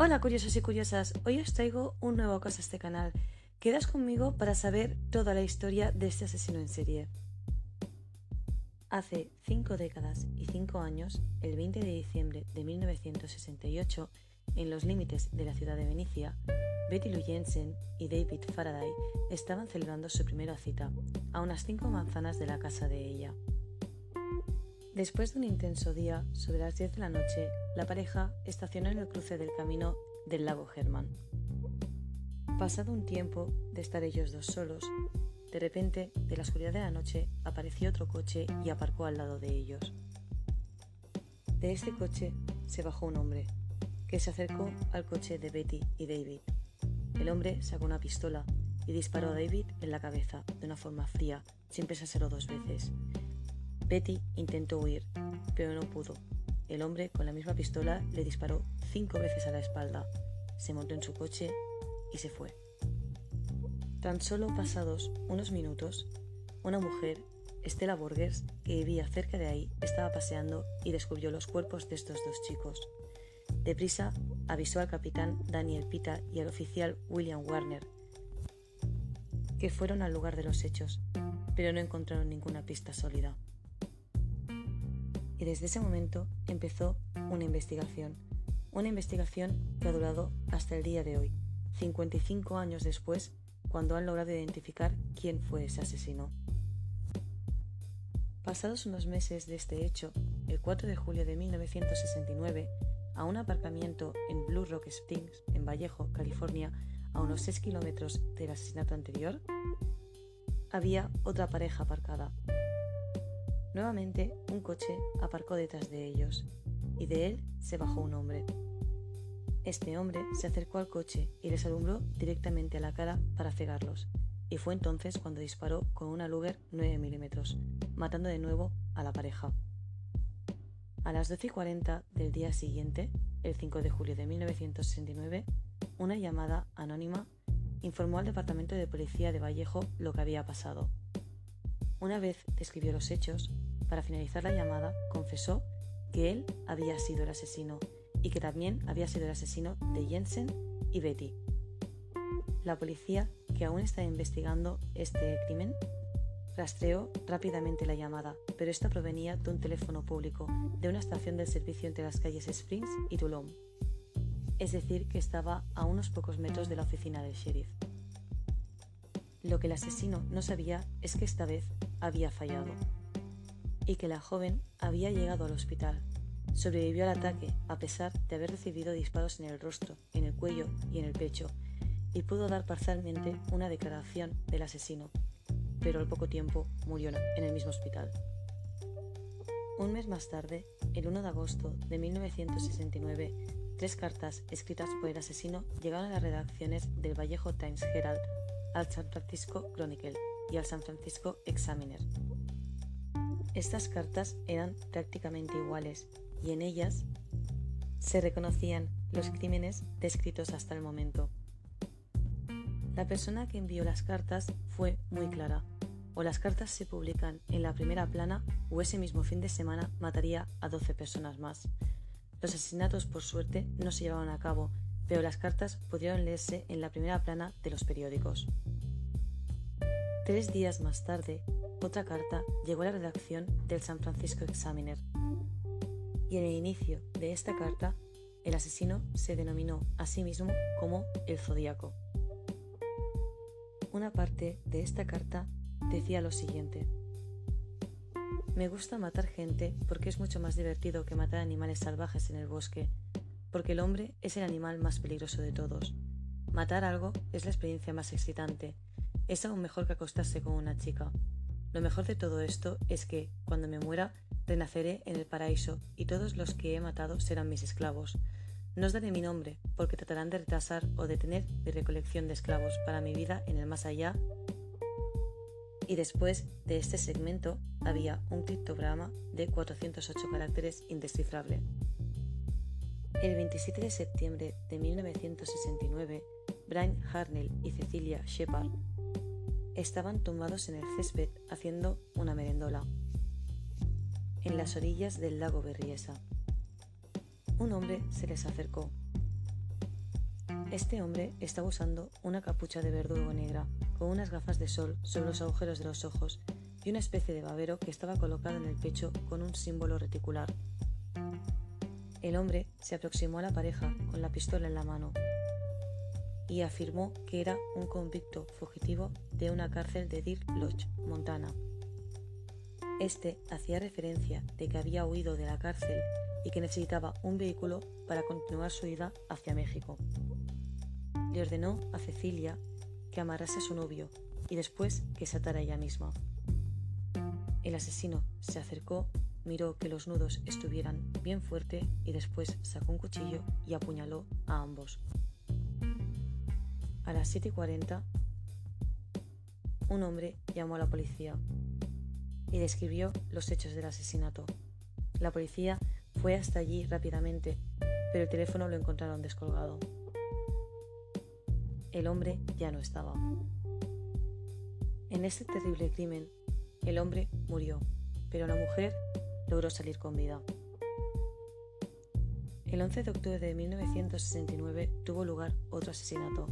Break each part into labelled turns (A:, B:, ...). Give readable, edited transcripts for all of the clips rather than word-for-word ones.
A: Hola curiosos y curiosas, hoy os traigo un nuevo caso a este canal. Quedas conmigo para saber toda la historia de este asesino en serie. Hace 5 décadas y 5 años, el 20 de diciembre de 1968, en los límites de la ciudad de Venecia, Betty Lou Jensen y David Faraday estaban celebrando su primera cita, a unas 5 manzanas de la casa de ella. Después de un intenso día, sobre las 10 de la noche, la pareja estacionó en el cruce del camino del lago Herman. Pasado un tiempo de estar ellos dos solos, de repente, de la oscuridad de la noche, apareció otro coche y aparcó al lado de ellos. De este coche se bajó un hombre, que se acercó al coche de Betty y David. El hombre sacó una pistola y disparó a David en la cabeza de una forma fría, sin pensárselo 2 veces. Betty intentó huir, pero no pudo. El hombre con la misma pistola le disparó 5 veces a la espalda, se montó en su coche y se fue. Tan solo pasados unos minutos, una mujer, Stella Borgers, que vivía cerca de ahí, estaba paseando y descubrió los cuerpos de estos 2 chicos. Deprisa avisó al capitán Daniel Pita y al oficial William Warner, que fueron al lugar de los hechos, pero no encontraron ninguna pista sólida. Y desde ese momento empezó una investigación que ha durado hasta el día de hoy, 55 años después, cuando han logrado identificar quién fue ese asesino. Pasados unos meses de este hecho, el 4 de julio de 1969, a un aparcamiento en Blue Rock Springs, en Vallejo, California, a unos 6 kilómetros del asesinato anterior, había otra pareja aparcada. Nuevamente, un coche aparcó detrás de ellos, y de él se bajó un hombre. Este hombre se acercó al coche y les alumbró directamente a la cara para cegarlos, y fue entonces cuando disparó con una Luger 9 mm, matando de nuevo a la pareja. A las 12:40 del día siguiente, el 5 de julio de 1969, una llamada anónima informó al Departamento de Policía de Vallejo lo que había pasado. Una vez describió los hechos, para finalizar la llamada, confesó que él había sido el asesino y que también había sido el asesino de Jensen y Betty. La policía, que aún está investigando este crimen, rastreó rápidamente la llamada, pero esta provenía de un teléfono público de una estación del servicio entre las calles Springs y Tulum, es decir, que estaba a unos pocos metros de la oficina del sheriff. Lo que el asesino no sabía es que esta vez había fallado y que la joven había llegado al hospital. Sobrevivió al ataque a pesar de haber recibido disparos en el rostro, en el cuello y en el pecho, y pudo dar parcialmente una declaración del asesino, pero al poco tiempo murió en el mismo hospital. Un mes más tarde, el 1 de agosto de 1969, 3 cartas escritas por el asesino llegaron a las redacciones del Vallejo Times Herald, al San Francisco Chronicle y al San Francisco Examiner. Estas cartas eran prácticamente iguales y en ellas se reconocían los crímenes descritos hasta el momento. La persona que envió las cartas fue muy clara: o las cartas se publican en la primera plana o ese mismo fin de semana mataría a 12 personas más. Los asesinatos, por suerte, no se llevaban a cabo, pero las cartas pudieron leerse en la primera plana de los periódicos. 3 días más tarde, otra carta llegó a la redacción del San Francisco Examiner, y en el inicio de esta carta, el asesino se denominó a sí mismo como el Zodíaco. Una parte de esta carta decía lo siguiente: me gusta matar gente porque es mucho más divertido que matar animales salvajes en el bosque, porque el hombre es el animal más peligroso de todos. Matar algo es la experiencia más excitante. Es aún mejor que acostarse con una chica. Lo mejor de todo esto es que, cuando me muera, renaceré en el paraíso y todos los que he matado serán mis esclavos. No os daré mi nombre, porque tratarán de retrasar o detener mi recolección de esclavos para mi vida en el más allá. Y después de este segmento había un criptograma de 408 caracteres indescifrable. El 27 de septiembre de 1969, Brian Harnell y Cecilia Shepard estaban tumbados en el césped haciendo una merendola en las orillas del lago Berryessa. Un hombre se les acercó. Este hombre estaba usando una capucha de verdugo negra, con unas gafas de sol sobre los agujeros de los ojos y una especie de babero que estaba colocado en el pecho con un símbolo reticular. El hombre se aproximó a la pareja con la pistola en la mano y afirmó que era un convicto fugitivo de una cárcel de Deer Lodge, Montana. Este hacía referencia de que había huido de la cárcel y que necesitaba un vehículo para continuar su ida hacia México. Le ordenó a Cecilia que amarrase a su novio y después que se atara ella misma. El asesino se acercó, miró que los nudos estuvieran bien fuerte y después sacó un cuchillo y apuñaló a ambos. A las 7:40, un hombre llamó a la policía y describió los hechos del asesinato. La policía fue hasta allí rápidamente, pero el teléfono lo encontraron descolgado. El hombre ya no estaba. En este terrible crimen, el hombre murió, pero la mujer logró salir con vida. El 11 de octubre de 1969 tuvo lugar otro asesinato.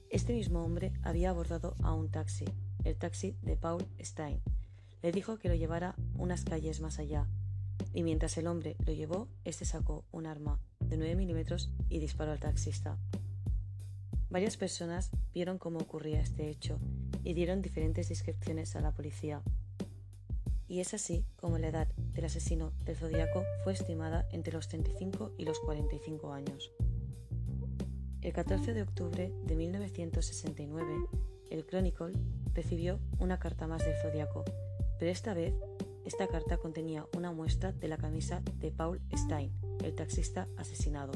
A: Este mismo hombre había abordado a un taxi, el taxi de Paul Stine. Le dijo que lo llevara unas calles más allá, y mientras el hombre lo llevó, este sacó un arma de 9 milímetros y disparó al taxista. Varias personas vieron cómo ocurría este hecho y dieron diferentes descripciones a la policía. Y es así como la edad del asesino del Zodíaco fue estimada entre los 35 y los 45 años. El 14 de octubre de 1969, el Chronicle recibió una carta más del Zodíaco, pero esta vez esta carta contenía una muestra de la camisa de Paul Stine, el taxista asesinado.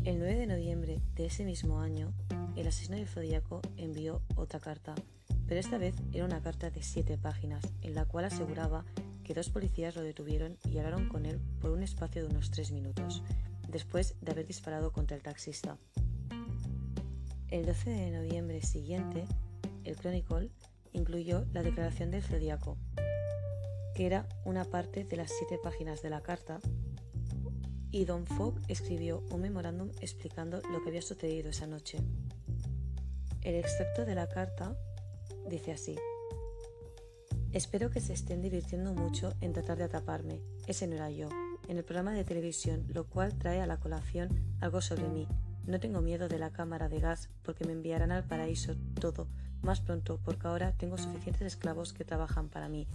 A: El 9 de noviembre de ese mismo año, el asesino del Zodíaco envió otra carta, pero esta vez era una carta de 7 páginas, en la cual aseguraba que 2 policías lo detuvieron y hablaron con él por un espacio de unos 3 minutos, después de haber disparado contra el taxista. El 12 de noviembre siguiente, el Chronicle incluyó la declaración del Zodíaco, que era una parte de las 7 páginas de la carta, y Don Fogg escribió un memorándum explicando lo que había sucedido esa noche. El extracto de la carta dice así: espero que se estén divirtiendo mucho en tratar de atraparme, ese no era yo, en el programa de televisión, lo cual trae a la colación algo sobre mí. No tengo miedo de la cámara de gas porque me enviarán al paraíso todo más pronto, porque ahora tengo suficientes esclavos que trabajan para mí,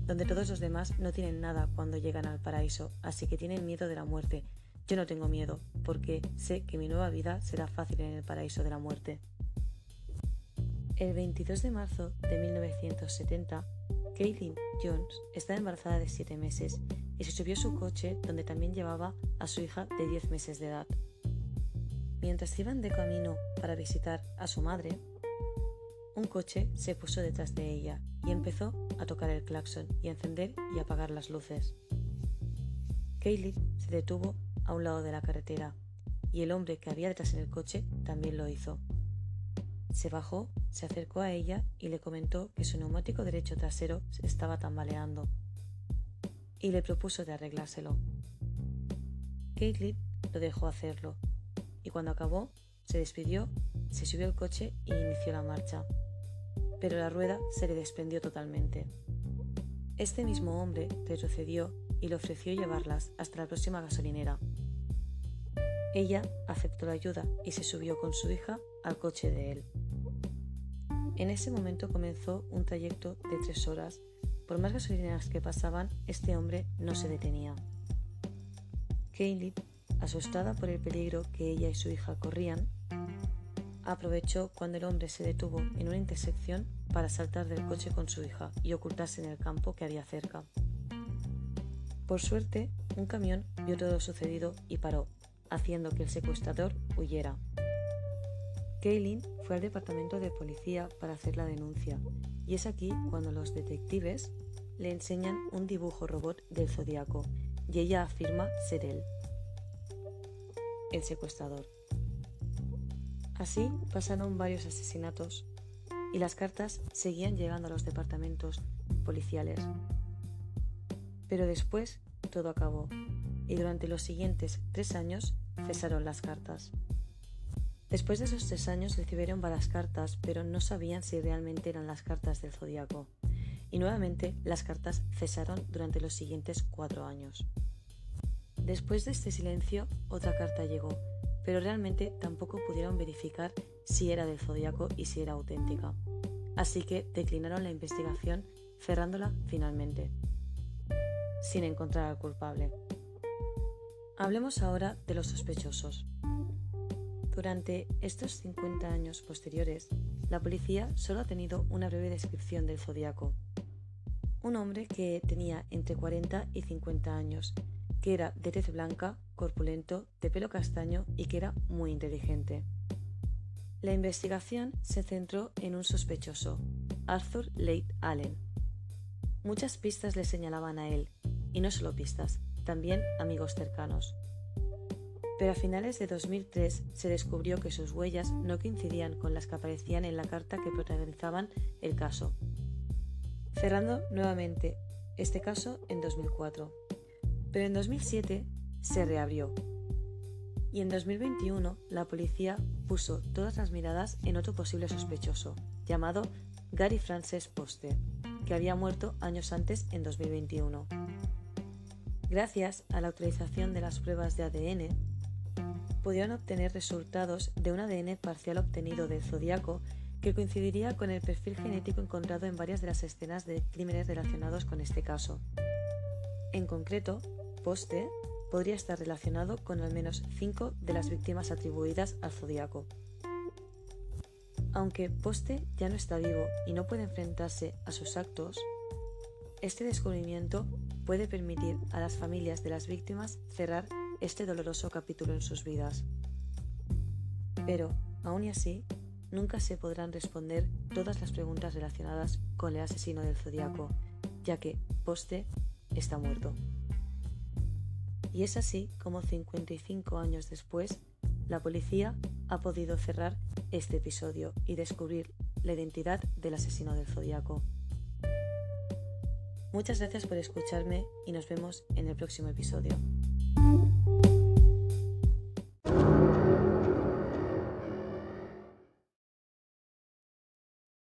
A: donde todos los demás no tienen nada cuando llegan al paraíso, así que tienen miedo de la muerte. Yo no tengo miedo, porque sé que mi nueva vida será fácil en el paraíso de la muerte. El 22 de marzo de 1970, Caitlin Jones estaba embarazada de 7 meses y se subió a su coche, donde también llevaba a su hija de 10 meses de edad. Mientras iban de camino para visitar a su madre, un coche se puso detrás de ella y empezó a tocar el claxon y a encender y apagar las luces. Caitlin se detuvo a un lado de la carretera y el hombre que había detrás en el coche también lo hizo. Se bajó, se acercó a ella y le comentó que su neumático derecho trasero se estaba tambaleando y le propuso de arreglárselo. Caitlin lo dejó hacerlo y cuando acabó se despidió, se subió al coche e inició la marcha, pero la rueda se le desprendió totalmente. Este mismo hombre retrocedió y le ofreció llevarlas hasta la próxima gasolinera. Ella aceptó la ayuda y se subió con su hija al coche de él. En ese momento comenzó un trayecto de 3 horas. Por más gasolineras que pasaban, este hombre no se detenía. Caitlin, asustada por el peligro que ella y su hija corrían, aprovechó cuando el hombre se detuvo en una intersección para saltar del coche con su hija y ocultarse en el campo que había cerca. Por suerte, un camión vio todo lo sucedido y paró, haciendo que el secuestrador huyera. Caitlin fue al departamento de policía para hacer la denuncia, y es aquí cuando los detectives le enseñan un dibujo robot del Zodíaco, y ella afirma ser él, el secuestrador. Así pasaron varios asesinatos, y las cartas seguían llegando a los departamentos policiales. Pero después todo acabó, y durante los siguientes 3 años cesaron las cartas. Después de esos 3 años recibieron varias cartas, pero no sabían si realmente eran las cartas del zodiaco. Y nuevamente las cartas cesaron durante los siguientes 4 años. Después de este silencio, otra carta llegó, pero realmente tampoco pudieron verificar si era del zodiaco y si era auténtica. Así que declinaron la investigación, cerrándola finalmente, sin encontrar al culpable. Hablemos ahora de los sospechosos. Durante estos 50 años posteriores, la policía solo ha tenido una breve descripción del zodiaco. Un hombre que tenía entre 40 y 50 años, que era de tez blanca, corpulento, de pelo castaño y que era muy inteligente. La investigación se centró en un sospechoso, Arthur Leigh Allen. Muchas pistas le señalaban a él, y no solo pistas, también amigos cercanos. Pero a finales de 2003 se descubrió que sus huellas no coincidían con las que aparecían en la carta que protagonizaban el caso, cerrando nuevamente este caso en 2004. Pero en 2007 se reabrió. Y en 2021 la policía puso todas las miradas en otro posible sospechoso, llamado Gary Frances Poste, que había muerto años antes en 2021. Gracias a la utilización de las pruebas de ADN, pudieron obtener resultados de un ADN parcial obtenido del zodiaco que coincidiría con el perfil genético encontrado en varias de las escenas de crímenes relacionados con este caso. En concreto, Poste podría estar relacionado con al menos 5 de las víctimas atribuidas al zodiaco. Aunque Poste ya no está vivo y no puede enfrentarse a sus actos, este descubrimiento puede permitir a las familias de las víctimas cerrar este doloroso capítulo en sus vidas. Pero, aún y así, nunca se podrán responder todas las preguntas relacionadas con el asesino del zodiaco, ya que Poste está muerto. Y es así como 55 años después, la policía ha podido cerrar este episodio y descubrir la identidad del asesino del zodiaco. Muchas gracias por escucharme y nos vemos en el próximo episodio.